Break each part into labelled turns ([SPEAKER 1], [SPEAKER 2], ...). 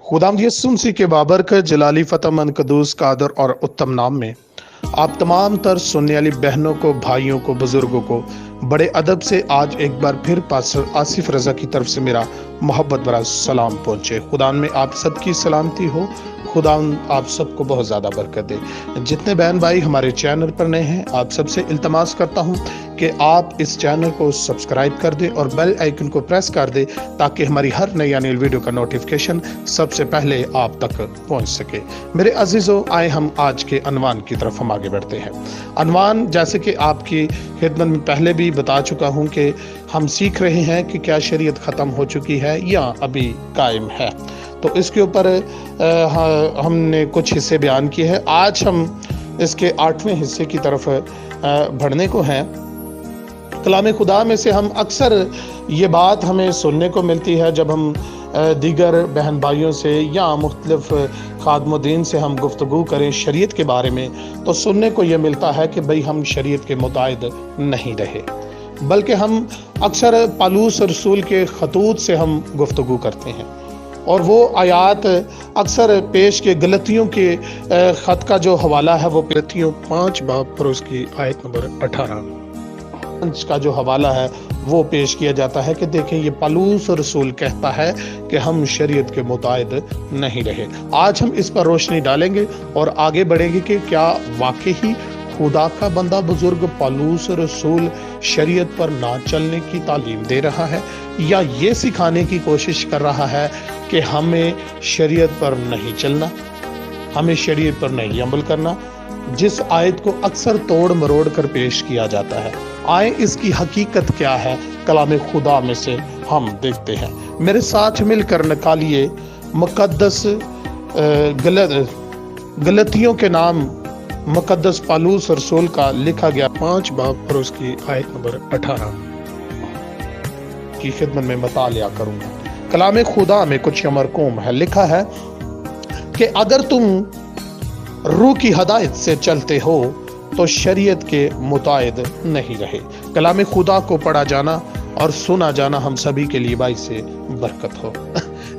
[SPEAKER 1] खुदावंद यीशु मसीह के बाबरकत जलाली फतेहमंद कदूस कादर और उत्तम नाम में आप तमाम तर सुनने वाली बहनों को, भाइयों को, बुजुर्गों को बड़े अदब से आज एक बार फिर पास्टर आसिफ रजा की तरफ से मेरा मोहब्बत भरा सलाम पहुंचे। खुदा में आप सबकी सलामती हो। खुदा आप सबको बहुत ज़्यादा बरकत दे। जितने बहन भाई हमारे चैनल पर नए हैं, आप सबसे इल्तमास करता हूं कि आप इस चैनल को सब्सक्राइब कर दें और बेल आइकन को प्रेस कर दें ताकि हमारी हर नई आने वाली वीडियो का नोटिफिकेशन सबसे पहले आप तक पहुंच सके। मेरे अजीजों, आए हम आज के अनवान की तरफ हम आगे बढ़ते हैं। अनवान जैसे कि आपकी खिदमत में पहले भी बता चुका हूं कि हम सीख रहे हैं कि क्या शरीयत ख़त्म हो चुकी है या अभी कायम है। तो इसके ऊपर हमने कुछ हिस्से बयान किए हैं। आज हम इसके 8वें हिस्से की तरफ बढ़ने को हैं। कलाम खुदा में से हम अक्सर ये बात हमें सुनने को मिलती है जब हम दीगर बहन भाइयों से या मुख्तलिफ खादमुद्दीन से हम गुफ्तगू करें शरीयत के बारे में, तो सुनने को ये मिलता है कि भाई हम शरीयत के मुताबिक नहीं रहे, बल्कि हम अक्सर पालूस रसूल के खतूत से हम गुफ्तगू करते हैं और वो आयात अक्सर पेश के गलतियों के ख़त का जो हवाला है वो गलतियों 5 बाब पर उसकी आयत नंबर 18 का जो हवाला है वो पेश किया जाता है कि देखें ये पालूस रसूल कहता है कि हम शरीयत के मुताबिक नहीं रहे। आज हम इस पर रोशनी डालेंगे और आगे बढ़ेंगे कि क्या वाकई ही खुदा का बंदा बुजुर्ग पालूस रसूल शरीयत पर ना चलने की तालीम दे रहा है या ये सिखाने की कोशिश कर रहा है कि हमें शरीयत पर नहीं चलना, हमें शरीयत पर नहीं अमल करना, जिस आयत को अक्सर तोड़ मरोड़ कर पेश किया जाता है। आए इसकी हकीकत क्या है कलाम खुदा में से हम देखते हैं। मेरे साथ मिलकर निकालिए मुकद्दस गलतियों के नाम मुकद्दस पालूस रसूल का लिखा गया 5 बाब पर उसकी आयत नंबर 18 की खिदमत में बता लिया करूंगा। कलाम खुदा में कुछ मरकूम है, लिखा है कि अगर तुम रूह की हदायत से चलते हो तो शरीयत के मुताबिक नहीं रहे। कलाम खुदा को पढ़ा जाना और सुना जाना हम सभी के लिए बाई से बरकत हो।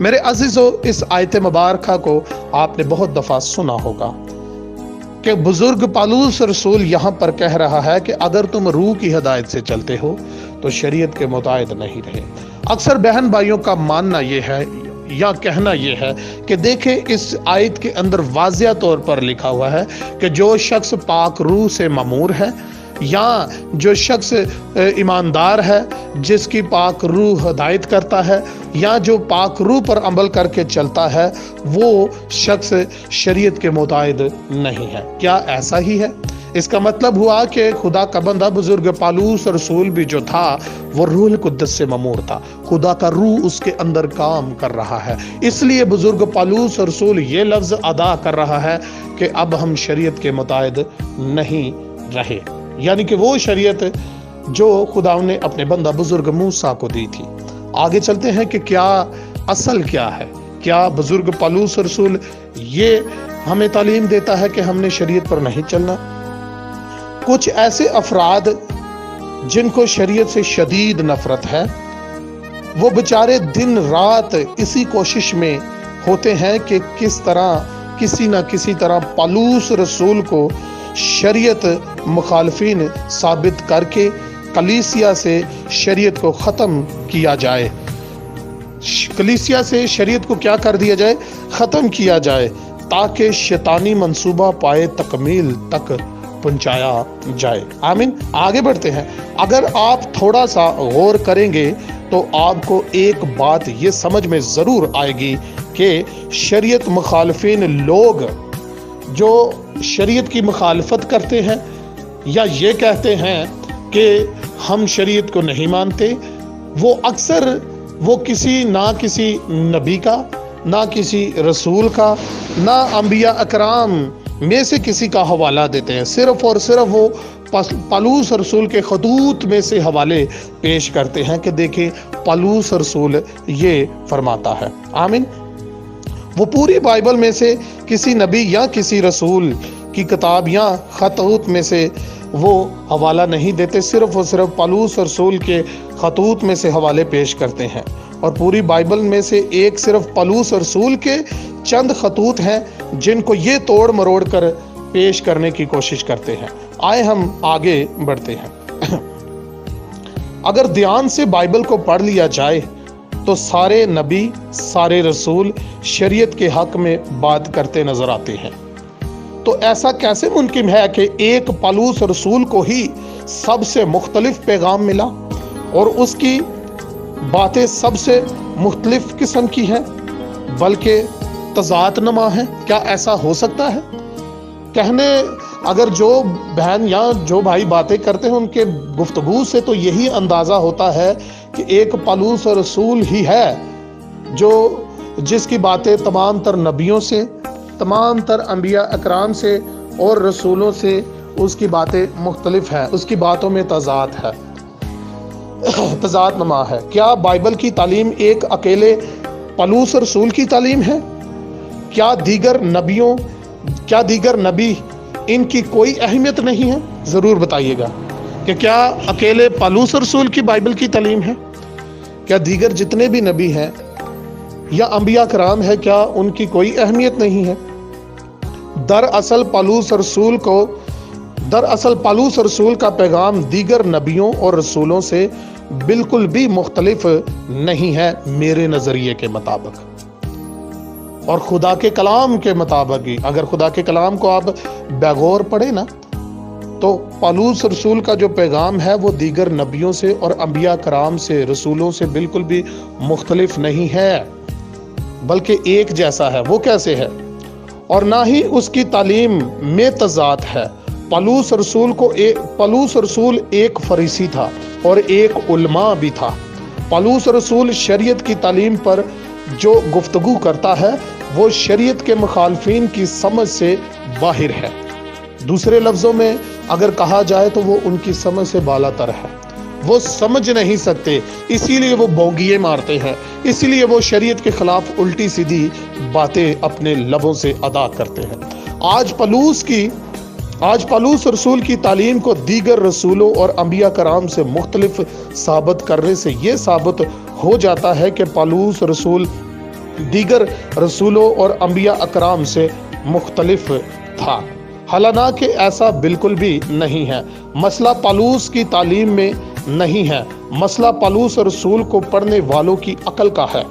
[SPEAKER 1] मेरे अजीजों, इस आयत मुबारका को आपने बहुत दफा सुना होगा कि बुजुर्ग पालूस रसूल यहाँ पर कह रहा है कि अगर तुम रूह की हदायत से चलते हो तो शरीयत के मुताबिक नहीं रहे। अक्सर बहन भाइयों का मानना यह है या कहना यह है कि देखें इस आयत के अंदर वाज़िया तौर पर लिखा हुआ है कि जो शख्स पाक रूह से मामूर है या जो शख्स ईमानदार है, जिसकी पाक रूह हदायत करता है या जो पाक रूह पर अमल करके चलता है, वो शख्स शरीयत के मुताबिक नहीं है। क्या ऐसा ही है? इसका मतलब हुआ कि खुदा का बंदा बुजुर्ग पालूस रसूल भी जो था वो रूह कुद्दस से ममूर था। खुदा का रूह उसके अंदर काम कर रहा है, इसलिए बुजुर्ग पालूस रसूल ये लफ्ज अदा कर रहा है कि अब हम शरीयत के मुताबिक नहीं रहे, यानी कि वो शरीयत जो खुदा ने अपने बंदा बुजुर्ग मूसा को दी थी। आगे चलते हैं कि क्या असल क्या है। क्या बुजुर्ग पालूस रसूल ये हमें तालीम देता है कि हमने शरीयत पर नहीं चलना? कुछ ऐसे अफराद जिनको शरीयत से शदीद नफरत है, वो बेचारे दिन रात इसी कोशिश में होते हैं कि किस तरह किसी न किसी तरह पालूस रसूल को शरीयत मुखालफिन साबित करके कलीसिया से शरीयत को ख़त्म किया जाए। कलीसिया से शरीयत को क्या कर दिया जाए? ख़त्म किया जाए, ताकि शैतानी मंसूबा पाए तकमील तक पहुंचाया जाए। आमीन। आगे बढ़ते हैं। अगर आप थोड़ा सा गौर करेंगे तो आपको एक बात ये समझ में ज़रूर आएगी कि शरीयत मुखालफिन लोग जो शरीयत की मुखालफत करते हैं या ये कहते हैं कि हम शरीयत को नहीं मानते, वो अक्सर वो किसी नबी का, ना किसी रसूल का, ना अंबिया अकराम में से किसी का हवाला देते हैं। सिर्फ और सिर्फ वो पालूस रसूल के खतूत में से हवाले पेश करते हैं कि देखें पालूस रसूल ये फरमाता है। आमीन। वो पूरी बाइबल में से किसी नबी या किसी रसूल की किताब या खतूत में से वो हवाला नहीं देते, सिर्फ और सिर्फ पालूस रसूल के खतूत में से हवाले पेश करते हैं। اور پوری بائبل میں سے ایک صرف پالوس رسول کے چند خطوط ہیں جن کو یہ توڑ مروڑ کر پیش کرنے کی کوشش کرتے ہیں۔ آئے ہم آگے بڑھتے ہیں۔ اگر دھیان سے بائبل کو پڑھ لیا جائے تو سارے نبی، سارے رسول شریعت کے حق میں بات کرتے نظر آتے ہیں۔ تو ایسا کیسے ممکن ہے کہ ایک پالوس رسول کو ہی سب سے مختلف پیغام ملا اور اس کی باتیں سب سے مختلف قسم کی ہیں بلکہ تضاد نما ہیں؟ کیا ایسا ہو سکتا ہے؟ کہنے اگر جو بہن یا جو بھائی باتیں کرتے ہیں ان کے گفتگو سے تو یہی اندازہ ہوتا ہے کہ ایک پالوس رسول ہی ہے جس کی باتیں تمام تر نبیوں سے، تمام تر انبیاء اکرام سے اور رسولوں سے اس کی باتیں مختلف ہیں، اس کی باتوں میں تضاد ہے، تضاد نما ہے۔ کیا بائبل کی تعلیم ایک اکیلے پالوس رسول کی تعلیم ہے؟ کیا دیگر نبی ان کی کوئی اہمیت نہیں ہے؟ ضرور بتائیے گا کہ کیا اکیلے پالوس رسول کی بائبل کی تعلیم ہے؟ کیا دیگر جتنے بھی نبی ہیں یا انبیاء کرام ہے کیا ان کی کوئی اہمیت نہیں ہے؟ دراصل پالوس رسول کا پیغام دیگر نبیوں اور رسولوں سے بالکل بھی مختلف نہیں ہے میرے نظریے کے مطابق اور خدا کے کلام کے مطابق ہی۔ اگر خدا کے کلام کو آپ بغور پڑھیں نا تو پالوس رسول کا جو پیغام ہے وہ دیگر نبیوں سے اور انبیاء کرام سے، رسولوں سے بالکل بھی مختلف نہیں ہے بلکہ ایک جیسا ہے۔ وہ کیسے ہے؟ اور نہ ہی اس کی تعلیم میں تضاد ہے۔ پالوس رسول ایک فریسی تھا اور ایک علماء بھی تھا۔ پالوس رسول شریعت کی تعلیم پر جو گفتگو کرتا ہے وہ شریعت کے مخالفین کی سمجھ سے باہر ہے۔ دوسرے لفظوں میں اگر کہا جائے تو وہ ان کی سمجھ سے بالا تر ہے۔ وہ سمجھ نہیں سکتے، اسی لیے وہ بونگیے مارتے ہیں، اسی لیے وہ شریعت کے خلاف الٹی سیدھی باتیں اپنے لبوں سے ادا کرتے ہیں۔ آج پالوس رسول کی تعلیم کو دیگر رسولوں اور انبیاء کرام سے مختلف ثابت کرنے سے یہ ثابت ہو جاتا ہے کہ پالوس رسول دیگر رسولوں اور انبیاء اکرام سے مختلف تھا، حالانکہ ایسا بالکل بھی نہیں ہے۔ مسئلہ پالوس کی تعلیم میں نہیں ہے، مسئلہ پالوس رسول کو پڑھنے والوں کی عقل کا ہے۔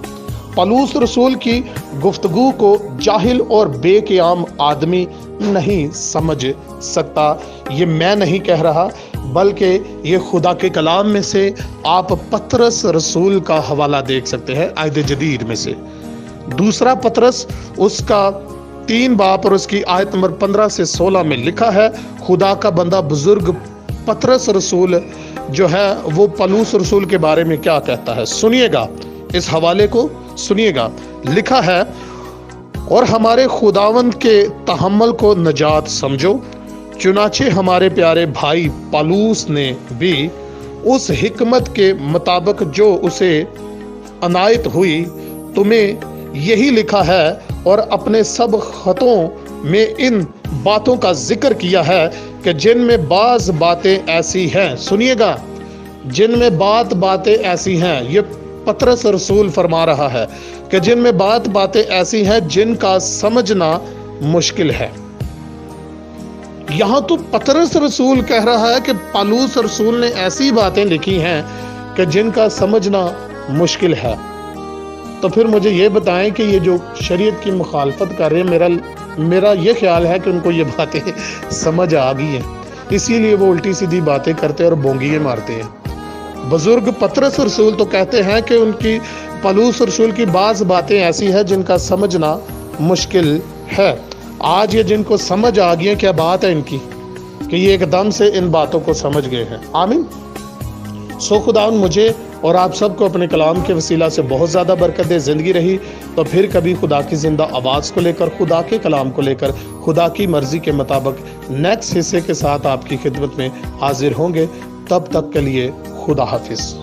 [SPEAKER 1] پالوس رسول کی گفتگو کو جاہل اور بے قیام آدمی نہیں سمجھ سکتا۔ یہ میں نہیں کہہ رہا بلکہ یہ خدا کے کلام میں سے آپ پطرس رسول کا حوالہ دیکھ سکتے ہیں، عہد جدید میں سے دوسرا پطرس اس کا 3 باب اور اس کی آیت نمبر 15 سے 16 میں لکھا ہے۔ خدا کا بندہ بزرگ پطرس رسول جو ہے وہ پالوس رسول کے بارے میں کیا کہتا ہے، سنیے گا، اس حوالے کو سنیے گا۔ لکھا ہے، اور ہمارے خداوند کے تحمل کو نجات سمجھو، چنانچہ ہمارے پیارے بھائی پالوس نے بھی اس حکمت کے مطابق جو اسے عنایت ہوئی تمہیں یہی لکھا ہے، اور اپنے سب خطوں میں ان باتوں کا ذکر کیا ہے کہ جن میں بعض باتیں ایسی ہیں، سنیے گا، جن میں باتیں ایسی ہیں، یہ پطرس رسول فرما رہا ہے کہ جن میں باتیں ایسی ہیں جن کا سمجھنا مشکل ہے۔ یہاں تو پطرس رسول کہہ رہا ہے کہ پالوس رسول نے ایسی باتیں لکھی ہیں کہ جن کا سمجھنا مشکل ہے۔ تو پھر مجھے یہ بتائیں کہ یہ جو شریعت کی مخالفت کر رہے ہیں، میرا یہ خیال ہے کہ ان کو یہ باتیں سمجھ آ گئی ہیں، اسی لیے وہ الٹی سیدھی باتیں کرتے اور بونگیے مارتے ہیں۔ بزرگ پطرس رسول تو کہتے ہیں کہ ان کی پالوس رسول کی بعض باتیں ایسی ہیں جن کا سمجھنا مشکل ہے۔ آج یہ جن کو سمجھ آ گئی ہے، کیا بات ہے ان کی کہ یہ ایک دم سے ان باتوں کو سمجھ گئے ہیں۔ آمین۔ سو خدا مجھے اور آپ سب کو اپنے کلام کے وسیلہ سے بہت زیادہ برکت دے۔ زندگی رہی تو پھر کبھی خدا کی زندہ آواز کو لے کر، خدا کے کلام کو لے کر، خدا کی مرضی کے مطابق نیکسٹ حصے کے ساتھ آپ کی خدمت میں حاضر ہوں گے۔ تب تک کے لیے خدا حافظ۔